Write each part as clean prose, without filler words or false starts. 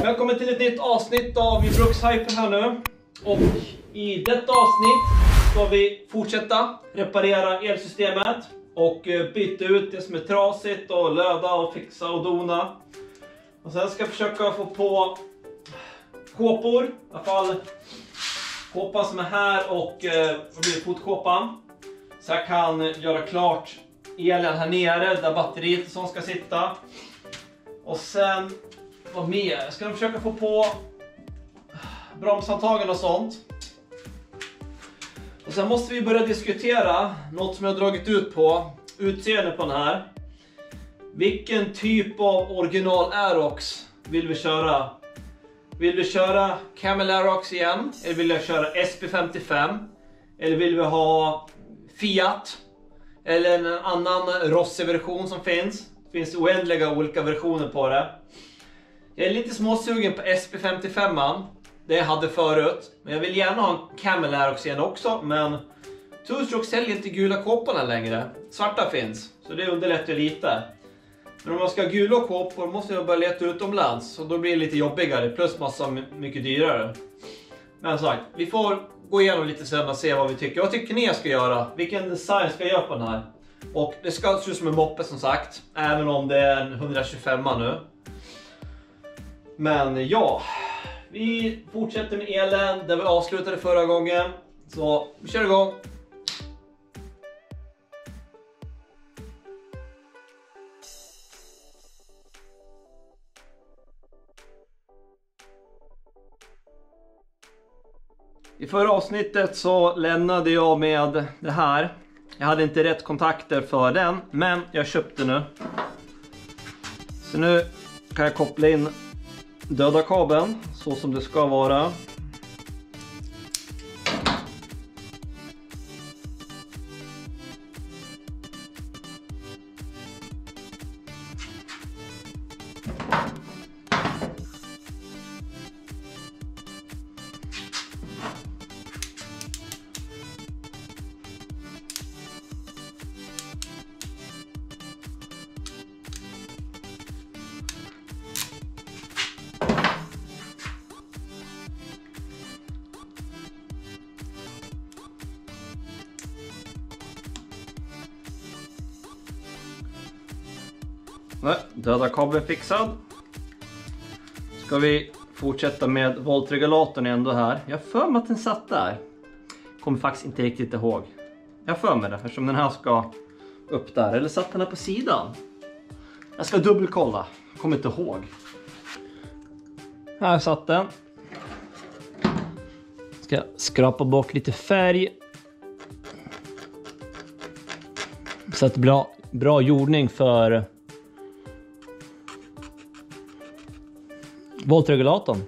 Välkommen till ett nytt avsnitt av Brukshyper här nu. Och i detta avsnitt ska vi fortsätta reparera elsystemet och byta ut det som är trasigt och löda och fixa och dona. Och sen ska jag försöka få på kåpor, i alla fall kåpan som är här och fotkåpan. Så jag kan göra klart elen här nere där batteriet som ska sitta. Och sen, vad mer? Jag ska försöka få på bromshandtagen och sånt. Och sen måste vi börja diskutera något som jag har dragit ut på. Utseende på den här. Vilken typ av original Aerox vill vi köra? Vill vi köra Camel Aerox igen? Eller vill jag köra SP55? Eller vill vi ha Fiat? Eller en annan Rossi-version som finns? Det finns oändliga olika versioner på det. Jag är lite småsugen på SP55. Det jag hade förut. Men jag vill gärna ha en Camel Aerox igen också. Men Two-Stroke säljer inte gula kåporna längre. Svarta finns. Så det underlättar lite. Men om jag ska ha gula kåpor måste jag börja leta utomlands. Och då blir det lite jobbigare. Plus massa mycket dyrare. Men som sagt, vi får gå igenom lite sen och se vad vi tycker. Vad tycker ni jag ska göra? Vilken design ska jag göra på den här? Och det ska se ut som en moppe som sagt. Även om det är en 125 nu. Men ja, vi fortsätter med elen där vi avslutade förra gången. Så vi kör igång. I förra avsnittet så lämnade jag med det här. Jag hade inte rätt kontakter för den, men jag köpte nu. Så nu kan jag koppla in döda kabeln så som det ska vara. Döda kabeln fixad. Ska vi fortsätta med voltregulatorn ändå här. Jag för mig att den satt där. Kommer faktiskt inte riktigt ihåg. Jag för mig det eftersom den här ska upp där. Eller satt den här på sidan. Jag ska dubbelkolla. Kommer inte ihåg. Här satt den. Ska skrapa bort lite färg. Så att det blir bra jordning för voltregulatorn.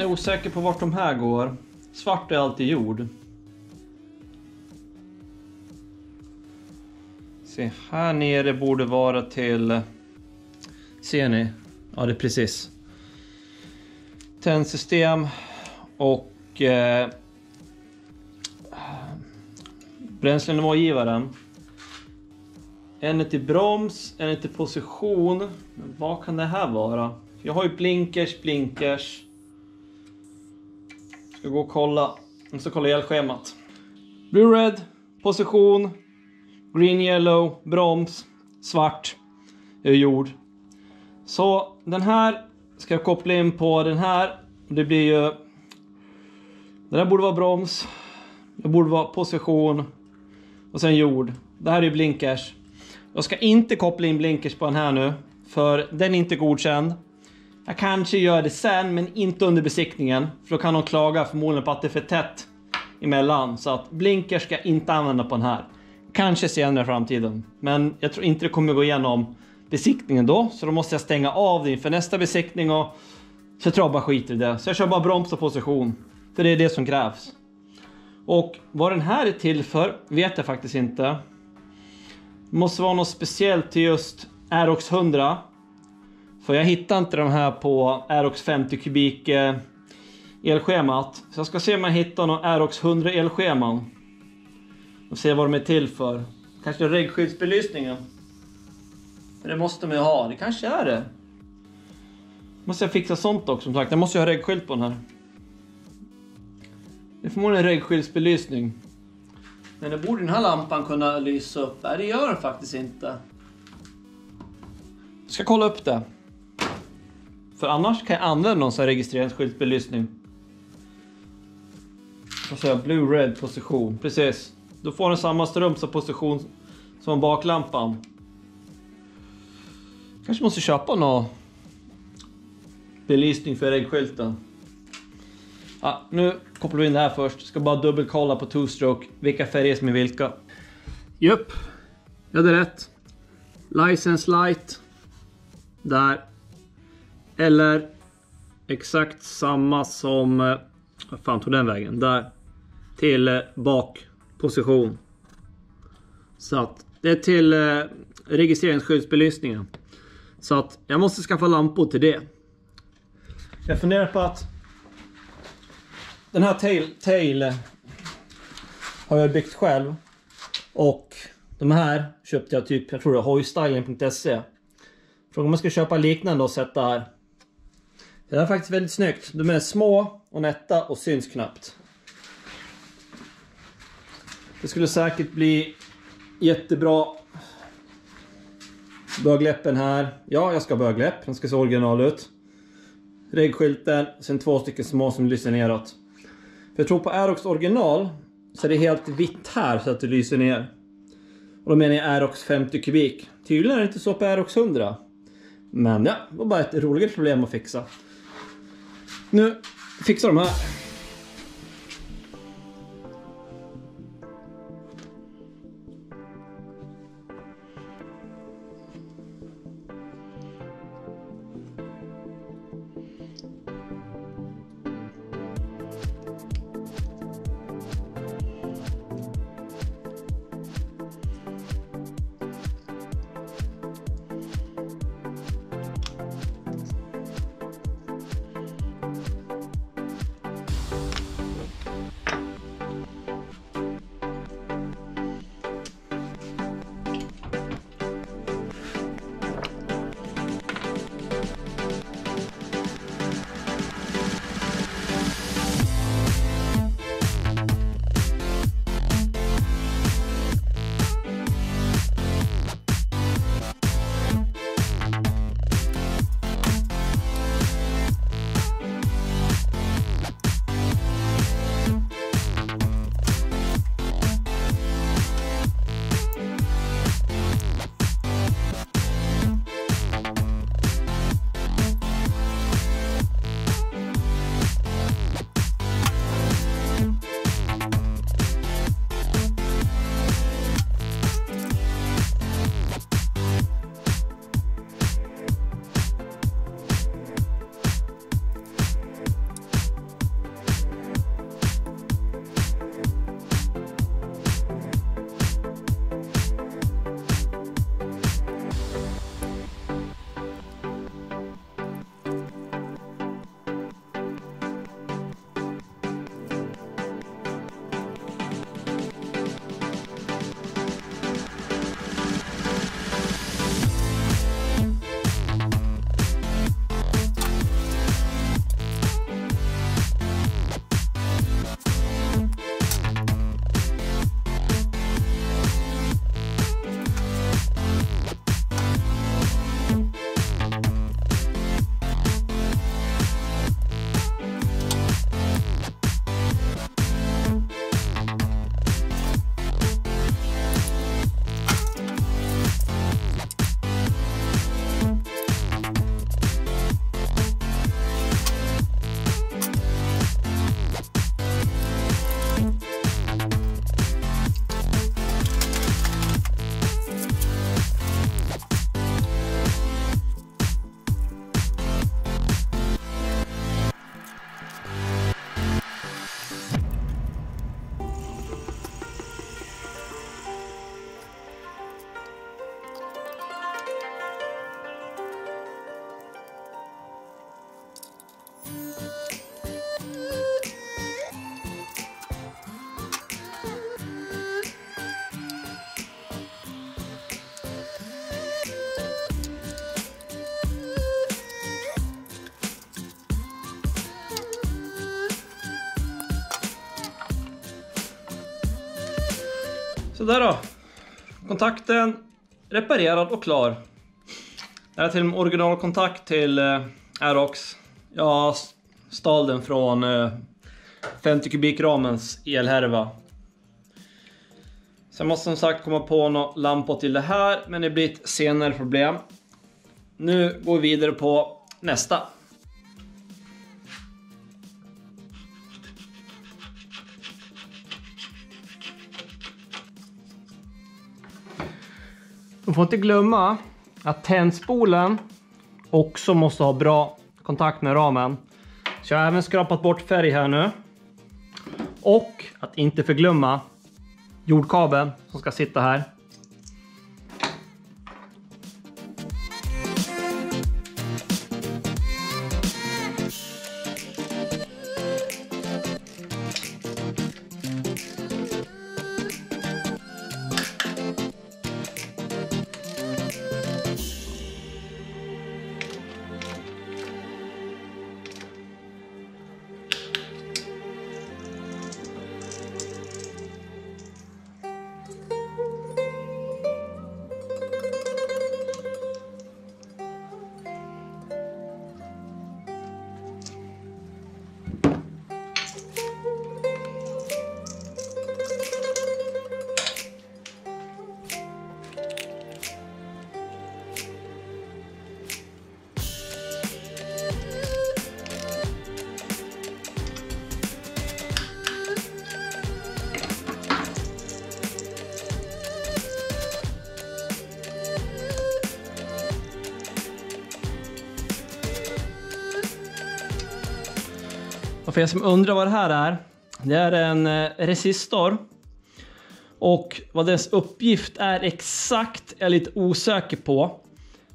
är osäker på vart de här går. Svart är alltid jord. Se, här nere borde vara till... Ser ni? Ja, det är precis. Tändsystem och bränslenivågivaren. En är till broms, en är till position. Men vad kan det här vara? Jag har ju blinkers. Ska gå och kolla. Jag ska kolla elschemat. Blue red, position. Green yellow, broms. Svart är jord. Så den här ska jag koppla in på den här. Det blir ju... Det här borde vara broms. Det borde vara position. Och sen jord. Det här är blinkers. Jag ska inte koppla in blinkers på den här nu. För den är inte godkänd. Jag kanske gör det sen, men inte under besiktningen. För då kan de klaga förmodligen på att det är för tätt emellan. Så att blinkers ska jag inte använda på den här. Kanske senare i framtiden. Men jag tror inte det kommer gå igenom besiktningen då. Så då måste jag stänga av det inför nästa besiktning. Och så tror jag bara skiter i det. Så jag kör bara broms och position. För det är det som krävs. Och vad den här är till för vet jag faktiskt inte. Det måste vara något speciellt till just Aerox 100. För jag hittar inte de här på Aerox 50 kubik elschemat. Så jag ska se om jag hittar någon Aerox 100 elscheman. Och se vad de är till för. Kanske reggskyddsbelysningen. För det måste man ju ha. Det kanske är det. Måste jag fixa sånt också som sagt. Jag måste ju ha reggskylt på den här. Det är förmodligen en reggskyddsbelysning. Men det borde den här lampan kunna lysa upp. Nej, det gör den faktiskt inte. Jag ska kolla upp det. För annars kan jag använda någon sån här registreringsskyltbelysning. Jag säger blue red position. Precis. Då får den samma strömsposition som baklampan. Kanske måste köpa någon belysning för reggskylten. Ja, nu kopplar vi in det här först. Ska bara dubbelkolla på two-stroke vilka färger som är vilka. Jupp, jag hade rätt. License light. Där. Eller exakt samma som... Vad fan tog den vägen? Där. Till bakposition. Så att det är till registreringsskyddsbelysningen. Så att jag måste skaffa lampor till det. Jag funderar på att den här tail har jag byggt själv. Och de här köpte jag typ, jag tror det är hojstyling.se. Frågan om man ska köpa liknande och sätta här. Det är faktiskt väldigt snyggt. De är små och nätta och syns knappt. Det skulle säkert bli jättebra. Bögläppen här. Ja, jag ska ha bögläpp. Den ska se original ut. Reggskylten. Sen 2 stycken små som lyser neråt. För jag tror på Aerox original så är det helt vitt här så att det lyser ner. Och då menar jag Aerox 50 kubik. Tydligen är det inte så på Aerox 100. Men ja, det var bara ett roligt problem att fixa. Nu fixar de här. Så där då. Kontakten reparerad och klar. Det här är till originalkontakt till Aerox. Jag stal den från 50 kubikramens elhärva. Sen måste som sagt komma på några lampor till det här, men det blir ett senare problem. Nu går vi vidare på nästa. Man får inte glömma att tändspolen också måste ha bra kontakt med ramen. Så jag har även skrapat bort färg här nu. Och att inte förglömma jordkabeln som ska sitta här. Och för er som undrar vad det här är. Det är en resistor. Och vad dess uppgift är exakt är jag lite osäker på.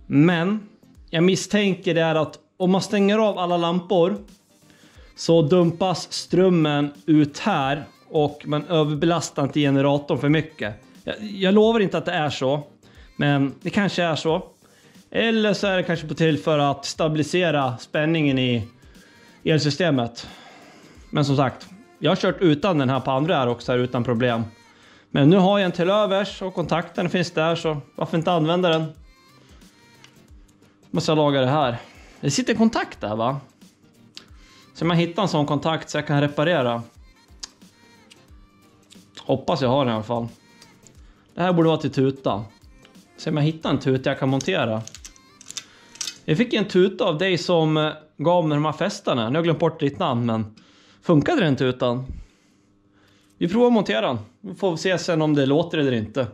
Men jag misstänker det är att om man stänger av alla lampor så dumpas strömmen ut här och man överbelastar inte generatorn för mycket. Jag lovar inte att det är så, men det kanske är så. Eller så är det kanske på till för att stabilisera spänningen i elsystemet. Men som sagt, jag har kört utan den här på andra här också utan problem. Men nu har jag en till övers och kontakten finns där, så varför inte använda den? Måste jag laga det här. Det sitter kontakt där, va? Så man hittar en sån kontakt så jag kan reparera. Hoppas jag har den i alla fall. Det här borde vara till tuta. Så om jag hittar en tuta jag kan montera. Jag fick en tuta av dig som gav mig de här fästarna. Nu har jag glömt bort ditt namn, men funkade den tutan? Vi provar att montera den. Vi får se sen om det låter eller inte.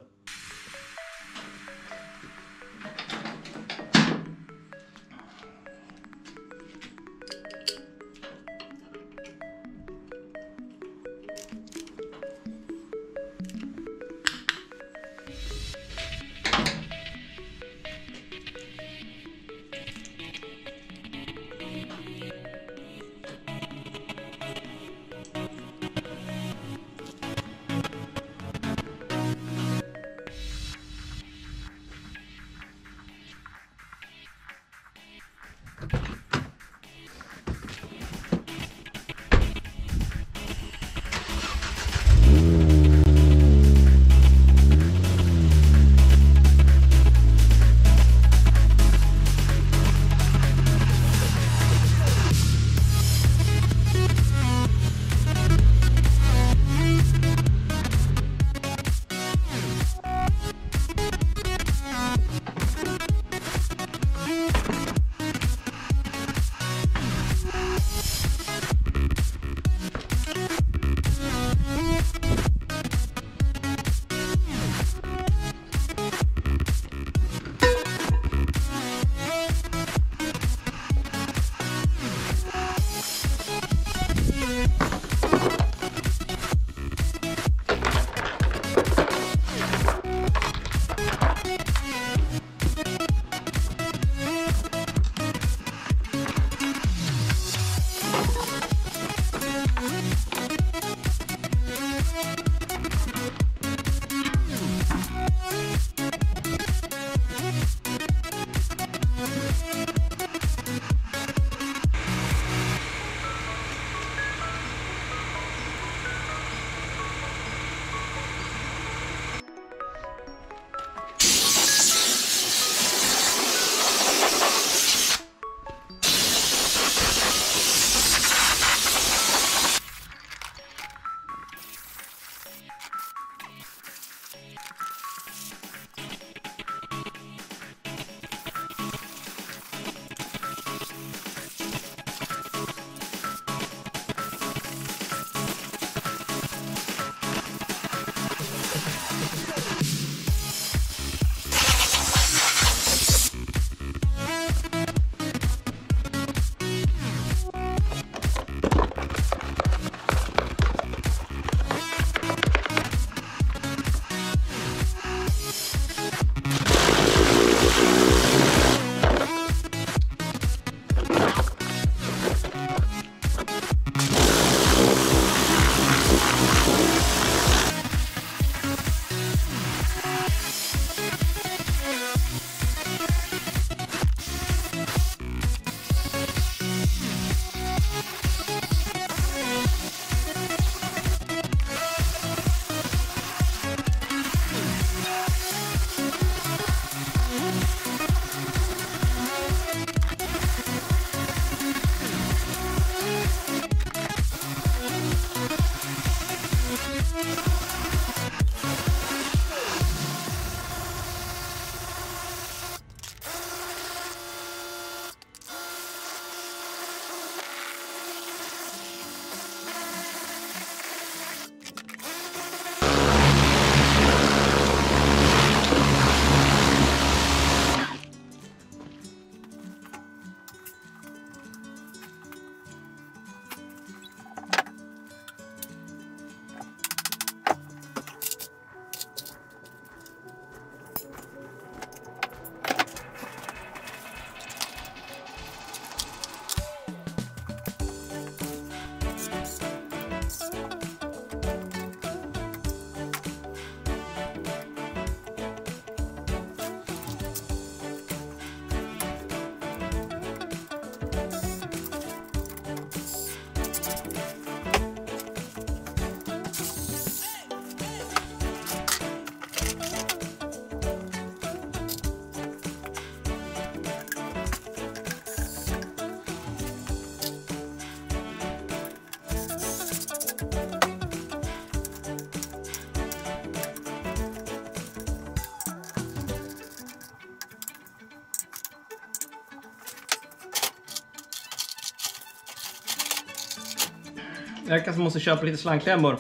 Jag kanske måste köpa lite slangklämmor.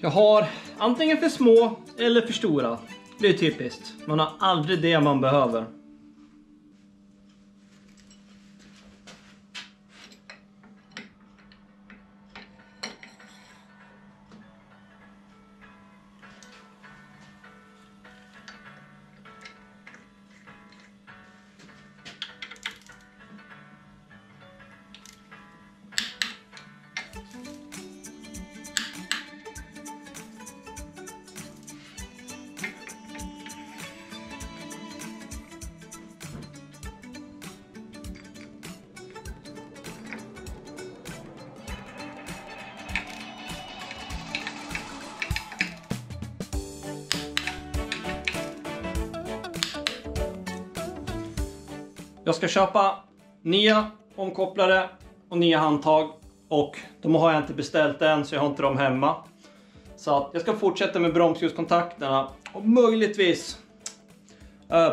Jag har antingen för små eller för stora. Det är typiskt. Man har aldrig det man behöver. Jag ska köpa nya omkopplare och nya handtag. Och de har jag inte beställt än, så jag har inte dem hemma. Så att jag ska fortsätta med bromsljuskontakterna. Och möjligtvis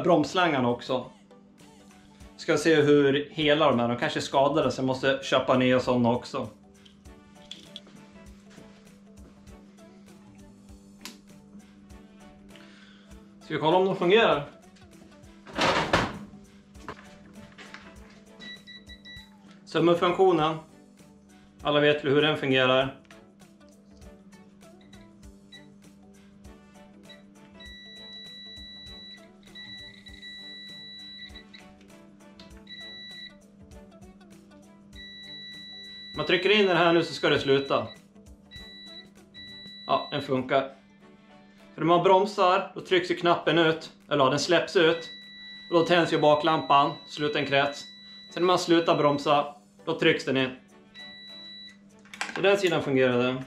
bromsslangarna också. Ska se hur hela de här. De kanske är skadade, så jag måste köpa nya sådana också. Ska vi kolla om de fungerar? Sömmerfunktionen. Alla vet väl hur den fungerar. Man trycker in den här nu så ska det sluta. Ja, den funkar. För när man bromsar, då trycks ju knappen ut. Eller ja, den släpps ut. Och då tänds ju baklampan, slutar en krets. Sen när man slutar bromsa, då trycks den in. Så den sidan fungerade.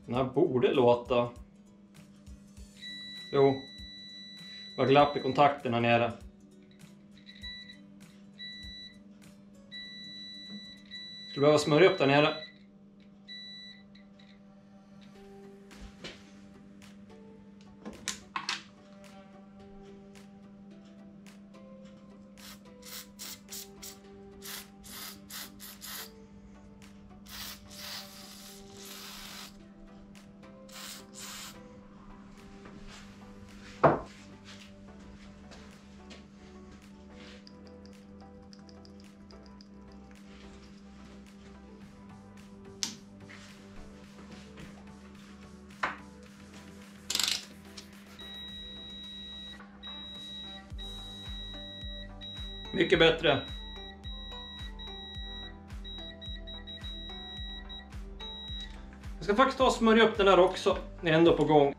Den här borde låta. Jo. Det var glapp i kontakten här nere. Skulle behöva smörja upp där nere. Mycket bättre. Jag ska faktiskt ta och smörja upp den här också. Det är ändå på gång.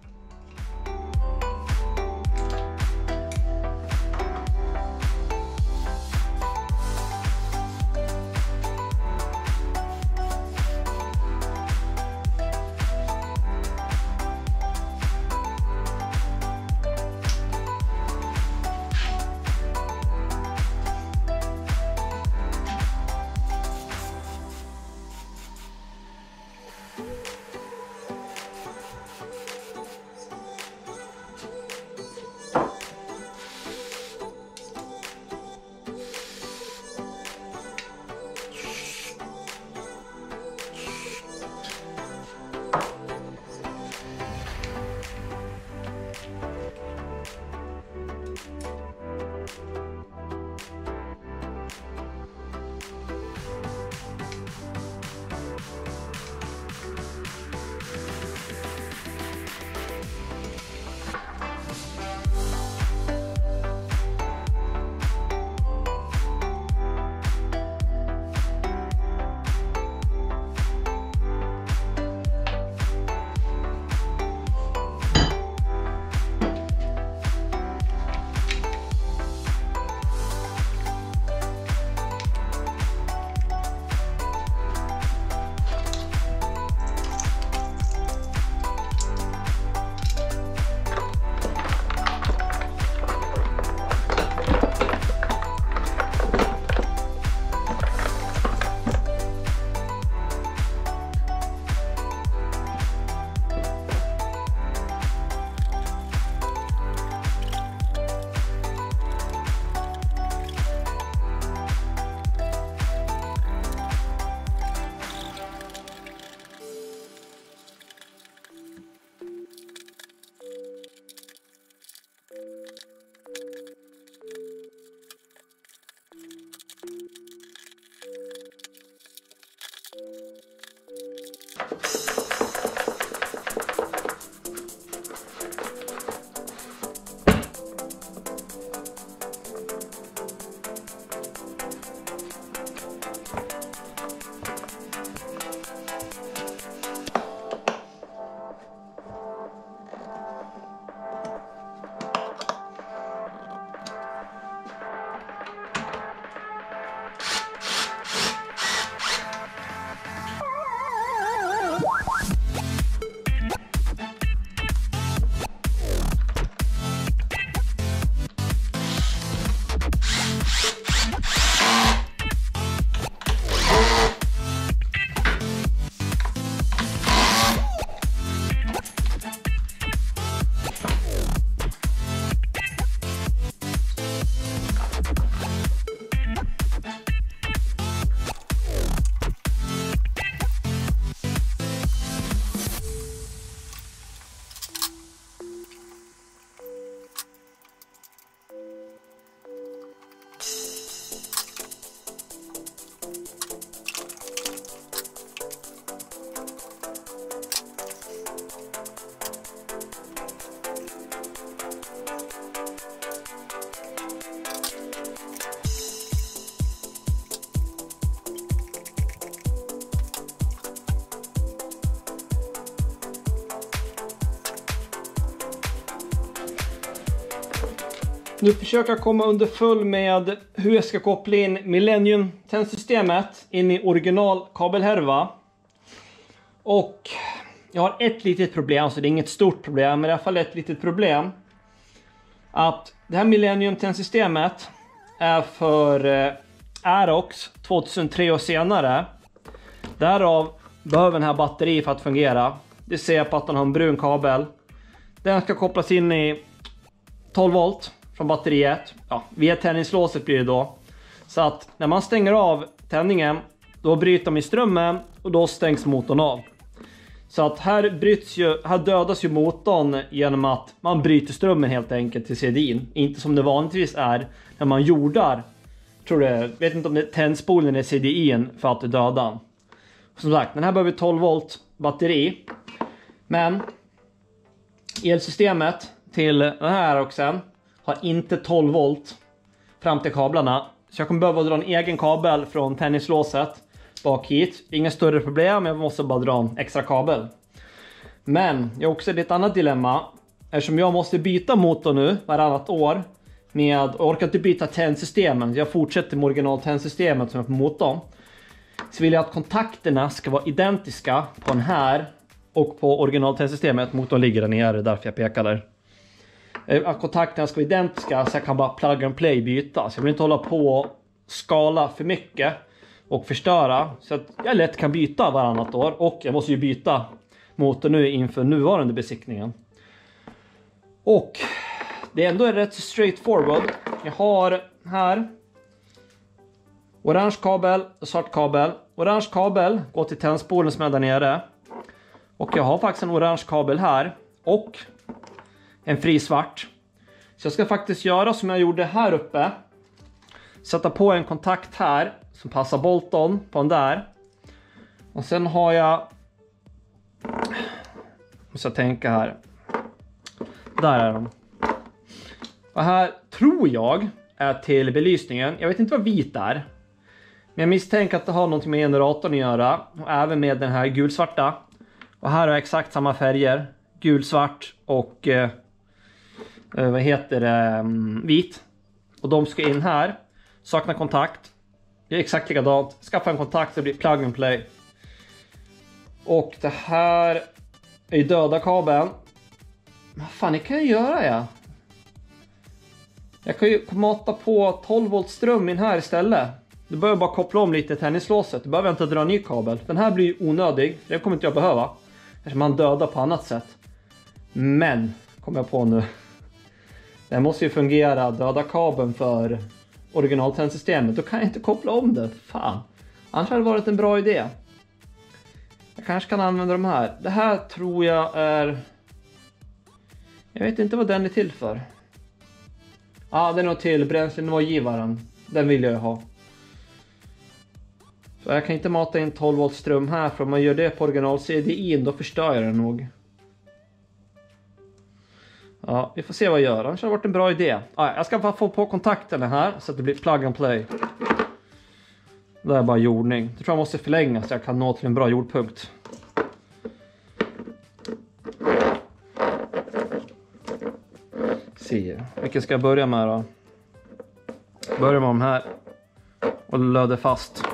Nu försöker jag komma underfull med hur jag ska koppla in Millennium tändsystemet in i original kabelhärva. Och jag har ett litet problem, så det är inget stort problem, men i alla fall ett litet problem. Att det här Millennium tändsystemet är för Aerox 2003 och senare. Därav behöver den här batteri för att fungera. Det ser jag på att den har en brun kabel. Den ska kopplas in i 12 volt från batteriet. Ja, via tändningslåset blir det då. Så att när man stänger av tändningen, då bryter de i strömmen och då stängs motorn av. Så att här dödas ju motorn genom att man bryter strömmen helt enkelt till CDIn. Inte som det vanligtvis är när man jordar. Vet inte om det är tändspolen i CDIn för att döda den. Som sagt, den här behöver 12 volt batteri. Men elsystemet till den här också har inte 12 volt fram till kablarna. Så jag kommer behöva dra en egen kabel från tändningslåset bak hit. Inga större problem, jag måste bara dra en extra kabel. Men jag har också ett annat dilemma. Eftersom jag måste byta motor nu varannat år. Och jag orkar inte byta tändsystemen. Jag fortsätter med original tändsystemet som är på motorn. Så vill jag att kontakterna ska vara identiska på den här och på original tändsystemet. Motorn ligger där nere, därför jag pekar där. Att kontakterna ska vara identiska så jag kan bara plug and play byta. Så jag vill inte hålla på och skala för mycket och förstöra. Så att jag lätt kan byta varannat år. Och jag måste ju byta motor nu inför nuvarande besiktningen. Och det är ändå rätt straightforward. Jag har här orange kabel och svart kabel. Orange kabel går till tändspolen som är där nere. Och jag har faktiskt en orange kabel här. Och en fri svart. Så jag ska faktiskt göra som jag gjorde här uppe. Sätta på en kontakt här som passar bolton på den där. Och sen har jag... Måste jag tänka här. Där är de. Och här tror jag är till belysningen. Jag vet inte vad vit är. Men jag misstänker att det har något med generatorn att göra. Och även med den här gulsvarta. Och här har jag exakt samma färger. Gulsvart och vit. Och de ska in här. Saknar kontakt. Det är exakt likadant. Skaffa en kontakt så blir plug and play. Och det här är ju döda kabeln. Vad fan, det kan jag göra, ja. Jag kan ju mata på 12 volt ström in här istället. Du behöver bara koppla om lite tändningslåset. Du behöver inte dra en ny kabel. Den här blir ju onödig. Det kommer inte jag behöva. Eftersom man dödar på annat sätt. Men, kommer jag på nu. Den måste ju fungera. Döda kabeln för originaltändsystemet. Då kan jag inte koppla om det. Fan. Annars hade det varit en bra idé. Jag kanske kan använda de här. Det här tror jag är... Jag vet inte vad den är till för. Ja, den är till bränslenivågivaren. Den vill jag ha. Så jag kan inte mata in 12 volt ström här. För om man gör det på original CDI då förstör jag den nog. Ja, vi får se vad jag gör. Annars har det varit en bra idé. Ja, jag ska bara få på kontakterna här så att det blir plug and play. Det är bara jordning. Jag tror jag måste förlänga så jag kan nå till en bra jordpunkt. Se, vilken ska jag börja med då? Börja med de här. Och löder fast.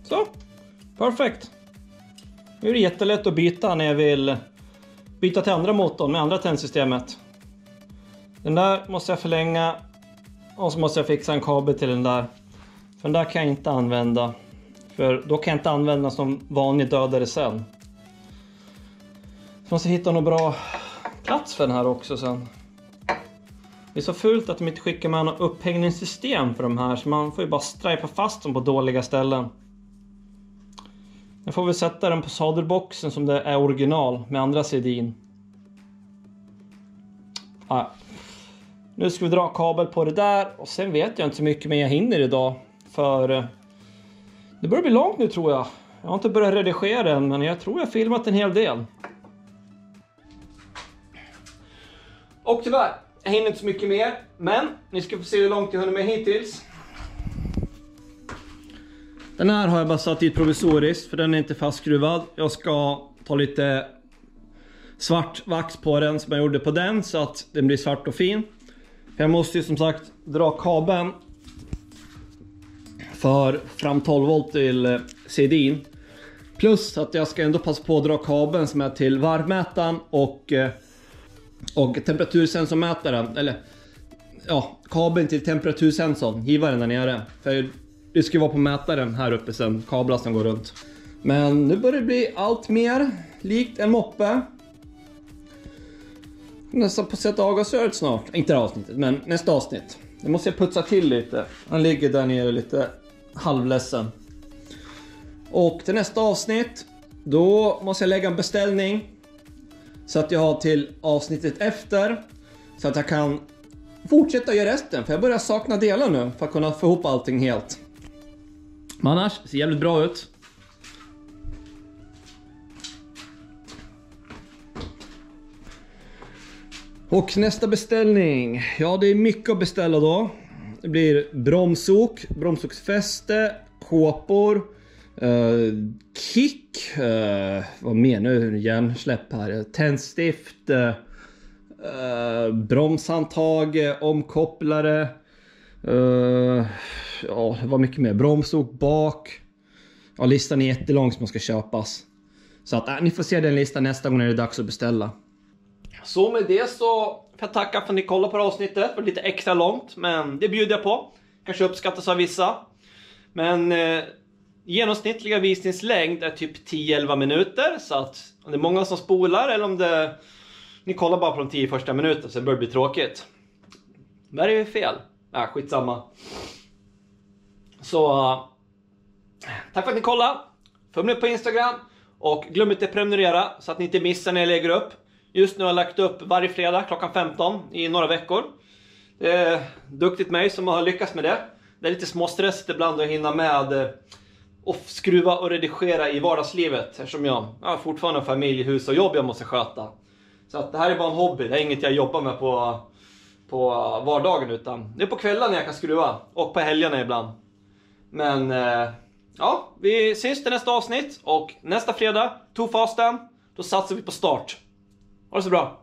Så, perfekt. Nu är det jättelätt att byta när jag vill byta till andra motorn med andra tändsystemet. Den där måste jag förlänga och så måste jag fixa en kabel till den där. För den där kan jag inte använda. För då kan jag inte använda som vanlig dödare sen. Så måste jag hitta någon bra plats för den här också sen. Det är så fult att de inte skickar med något upphängningssystem för de här. Så man får ju bara strajpa fast dem på dåliga ställen. Jag får väl sätta den på sadelboxen som det är original med andra CD:n. Nu ska vi dra kabel på det där. Och sen vet jag inte så mycket mer jag hinner idag. För det börjar bli långt nu tror jag. Jag har inte börjat redigera än, men jag tror jag har filmat en hel del. Och tyvärr, jag hinner inte så mycket mer. Men ni ska få se hur långt jag hunnit med hittills. Den här har jag bara satt i provisoriskt för den är inte fastskruvad. Jag ska ta lite svart vax på den som jag gjorde på den så att den blir svart och fin. Jag måste ju som sagt dra kabeln för fram 12 volt till CD:n. Plus att jag ska ändå passa på att dra kabeln som är till varmmätaren och temperatursensormätaren. Eller ja, kabeln till temperatursensorn, givaren där nere. För det ska vara på mätaren här uppe sen, kablar som går runt. Men nu börjar det bli allt mer likt en moppe. Nästan på sätt avgasröret snart. Inte det avsnittet, men nästa avsnitt. Det måste jag putsa till lite. Han ligger där nere lite halvledsen. Och till nästa avsnitt, då måste jag lägga en beställning. Så att jag har till avsnittet efter. Så att jag kan fortsätta göra resten. För jag börjar sakna delar nu för att kunna få ihop allting helt. Men annars ser jävligt bra ut. Och nästa beställning. Ja, det är mycket att beställa då. Det blir bromsok, bromsoksfäste, kåpor, kick, vad mer nu, järnsläpp här, tändstift, bromshandtag, omkopplare, ja, det var mycket mer, bromsok bak. Ja, listan är jättelång som ska köpas. Så att ni får se den listan nästa gång när det är dags att beställa. Så med det så får jag tacka för att ni kollade på avsnittet. Det var lite extra långt, men det bjuder jag på. Kanske uppskattas av vissa. Men genomsnittliga visningslängd är typ 10-11 minuter. Så att om det är många som spolar eller om det ni kollar bara på de 10 första minuterna så det börjar bli tråkigt. Men det är ju fel. Skitsamma. Så tack för att ni kollade. Följ med på Instagram. Och glöm inte att prenumerera så att ni inte missar när jag lägger upp. Just nu har jag lagt upp varje fredag klockan 15 i några veckor. Det är duktigt mig som har lyckats med det. Det är lite småstressigt ibland att hinna med och skruva och redigera i vardagslivet. Eftersom jag har fortfarande familj, hus och jobb jag måste sköta. Så att det här är bara en hobby. Det är inget jag jobbar med på vardagen utan det är på kvällen jag kan skruva. Och på helgerna ibland. Men ja, vi ses till nästa avsnitt. Och nästa fredag, Tofasten, då satsar vi på start. Ha det så bra.